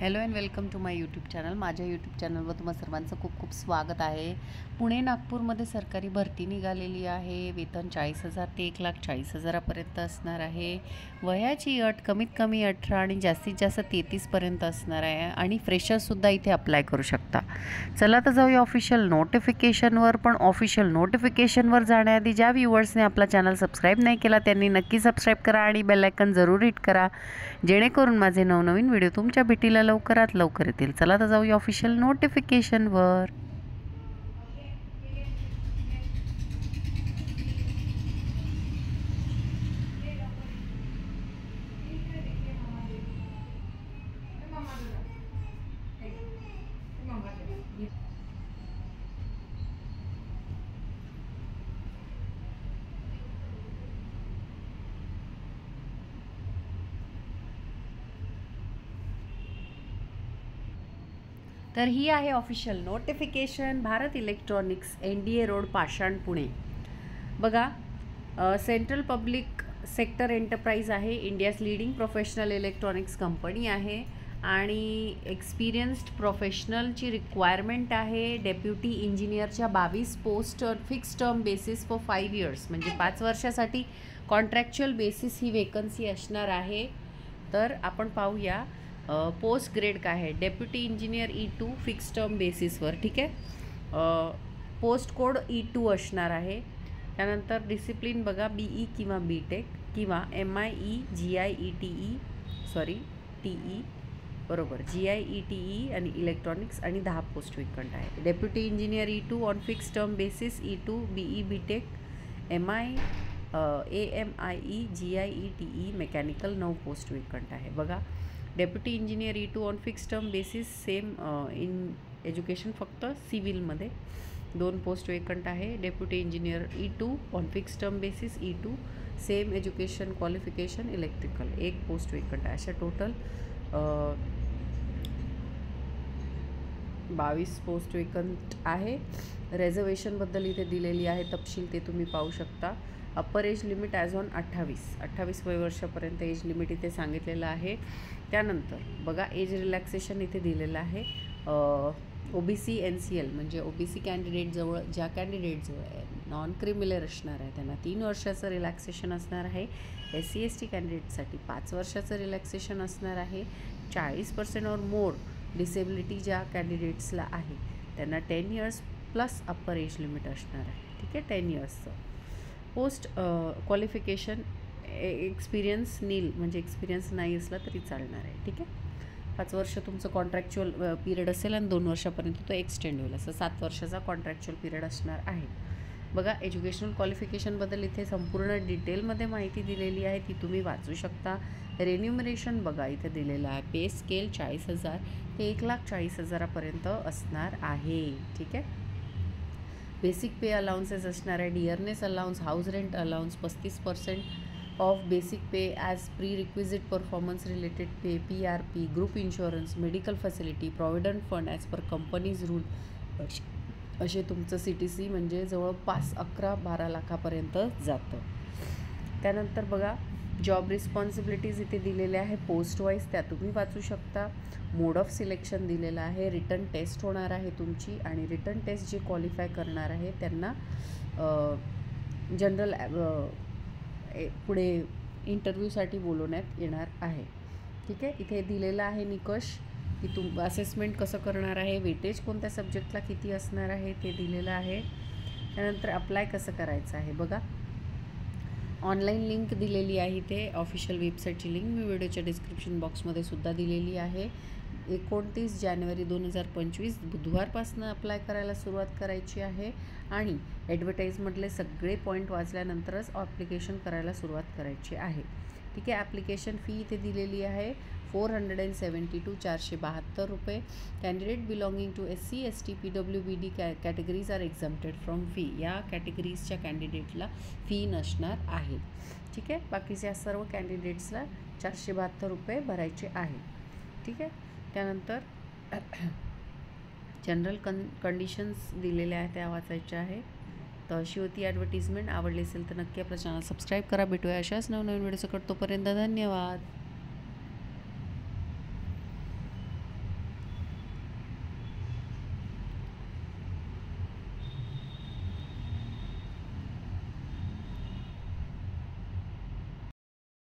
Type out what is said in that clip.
Hello and welcome to my YouTube channel. माझ्या YouTube चॅनलवर तुम्हा सर्वांचं खूप खूप स्वागत आहे. पुणे नागपूरमध्ये सरकारी भरती निघालेली आहे. वेतन 40,000 ते 1,40,000पर्यंत असणार आहे. वयाची अट कमीत कमी 18 आणि जास्तीत जास्त 33पर्यंत असणार आहे आणि फ्रेशर्ससुद्धा इथे अप्लाय करू शकता. चला तर जाऊया ऑफिशियल नोटिफिकेशनवर. पण ऑफिशियल नोटिफिकेशनवर जाण्याआधी ज्या व्ह्यूअर्सने आपला चॅनल सबस्क्राईब नाही केला त्यांनी नक्की सबस्क्राईब करा आणि बेल आयकन जरूर हिट करा, जेणेकरून माझे नवनवीन व्हिडिओ तुमच्या भेटीला लवकरात लवकर येतील. चला तर जाऊया ऑफिशियल नोटिफिकेशनवर. तर ही आहे official notification. Bharat electronics, NDA road, Pashan, Pune. बघा, सेंट्रल पब्लिक सेक्टर एंटरप्राइज आहे. India's leading professional electronics company आहे आणि एक्सपिरियन्स्ड प्रोफेशनलची रिक्वायरमेंट आहे. डेप्युटी इंजिनियरच्या 22 post fix term basis for 5 years, म्हणजे 5 वर्षासाठी कॉन्ट्रॅक्च्युअल बेसिस ही वेकन्सी असणार आहे. तर आपण पाहूया पोस्ट ग्रेड काय आहे. Deputy engineer E2 fix term बेसिसवर, ठीक आहे. पोस्ट कोड E2 असणार आहे. त्यानंतर डिसिप्लिन बघा, BE किंवा BTech किंवा MIE GIETE TE बरोबर, GIETE आणि इलेक्ट्रॉनिक्स आणि 10 पोस्ट वेकंट आहे. Deputy engineer E2 on fix term basis E2 BE BTech AMIE GIETE mechanical 9 post vacant आहे. बघा, deputy engineer E2 on fix term basis same in education, फक्त सिव्हिलमध्ये 2 post vacant आहे. Deputy engineer E2 on fix term basis E2 same education qualification electrical 1 post vacant आहे. अशा total 22 post vacant आहे. रिझर्वेशनबद्दल इथे दिलेली आहे तपशील, ते तुम्ही पाहू शकता. Upper age limit as on 28 वर्षापर्यंत एज लिमिट इथे सांगितलेलं आहे. त्यानंतर बघा, एज रिलॅक्सेशन इथे दिलेलं आहे. OBC NCL म्हणजे OBC कॅन्डिडेटजवळ, ज्या कॅन्डिडेटजवळ नॉन क्रिमिनल असणार आहे त्यांना 3 वर्षाचं रिलॅक्सेशन असणार आहे. SC ST कॅन्डिडेटसाठी 5 वर्षाचं रिलॅक्सेशन असणार आहे. 40% और मोर डिसेबिलिटी ज्या कॅन्डिडेट्सला आहे त्यांना 10 years plus upper age limit असणार आहे. ठीक आहे, 10 इयर्सचं. पोस्ट क्वालिफिकेशन एक्सपिरियन्स नील, म्हणजे एक्सपिरियन्स नाही असला तरी चालणार आहे. ठीक आहे, 5 वर्ष तुमचं कॉन्ट्रॅक्च्युअल पिरियड असेल आणि 2 वर्षापर्यंत तो एक्सटेंड होईल, असं 7 वर्षाचा कॉन्ट्रॅक्च्युअल पिरियड असणार आहे. बघा, एज्युकेशनल क्वालिफिकेशनबद्दल इथे संपूर्ण डिटेलमध्ये माहिती दिलेली आहे, ती तुम्ही वाचू शकता. रेन्युमरेशन बघा इथे दिलेलं आहे. पे स्केल 40,000 ते 1,40,000पर्यंत असणार आहे. ठीक आहे. बेसिक पे अलाउन्सेस असणार आहे. Dearness allowance, house rent allowance, 35% of basic pay as prerequisite performance related pay, PRP, group insurance, medical facility, provident fund as per company's rule, असे तुमचं CTC म्हणजे जवळपास 11-12 लाखापर्यंत जातं. त्यानंतर बघा, जॉब रिस्पॉन्सिबिलिटीज इथे दिलेल्या आहे पोस्ट वाईज, त्या तुम्ही वाचू शकता. मोड ऑफ सिलेक्शन दिलेलं आहे. रिटर्न टेस्ट होणार आहे तुमची आणि रिटर्न टेस्ट जे क्वालिफाय करणार आहे त्यांना जनरल पुढे इंटरव्ह्यूसाठी बोलवण्यात येणार आहे. ठीक आहे, इथे दिलेलं आहे निकष की असेसमेंट कसं करणार आहे, वेटेज कोणत्या सब्जेक्टला किती असणार आहे ते दिलेलं आहे. त्यानंतर अप्लाय कसं करायचं आहे बघा, ऑनलाईन लिंक दिलेली आहे. इथे ऑफिशियल वेबसाईटची लिंक मी व्हिडिओच्या डिस्क्रिप्शन बॉक्समध्ये सुद्धा दिलेली आहे. 29 जानेवारी 2025 बुधवारपासून अप्लाय करायला सुरुवात करायची आहे आणि ॲडव्हर्टाईजमधले सगळे पॉईंट वाचल्यानंतरच ॲप्लिकेशन करायला सुरुवात करायची आहे. ठीक आहे. ॲप्लिकेशन फी इथे दिलेली आहे 472 472 रुपये. Candidate belonging to SC ST PWBD categories are exempted from fee. या कॅटेगरीजच्या कॅन्डिडेटला फी नसणार आहे. ठीक आहे, बाकीच्या सर्व कॅन्डिडेट्सला 472 रुपये भरायचे आहे. ठीक आहे. त्यानंतर जनरल कंडिशन्स दिलेल्या आहेत त्या वाचायच्या आहे. तर अशी होती ॲडव्हर्टिजमेंट. आवडली असेल तर नक्की आपलं चॅनल सबस्क्राईब करा. भेटूया अशाच नवनवीन व्हिडिओ. तोपर्यंत धन्यवाद.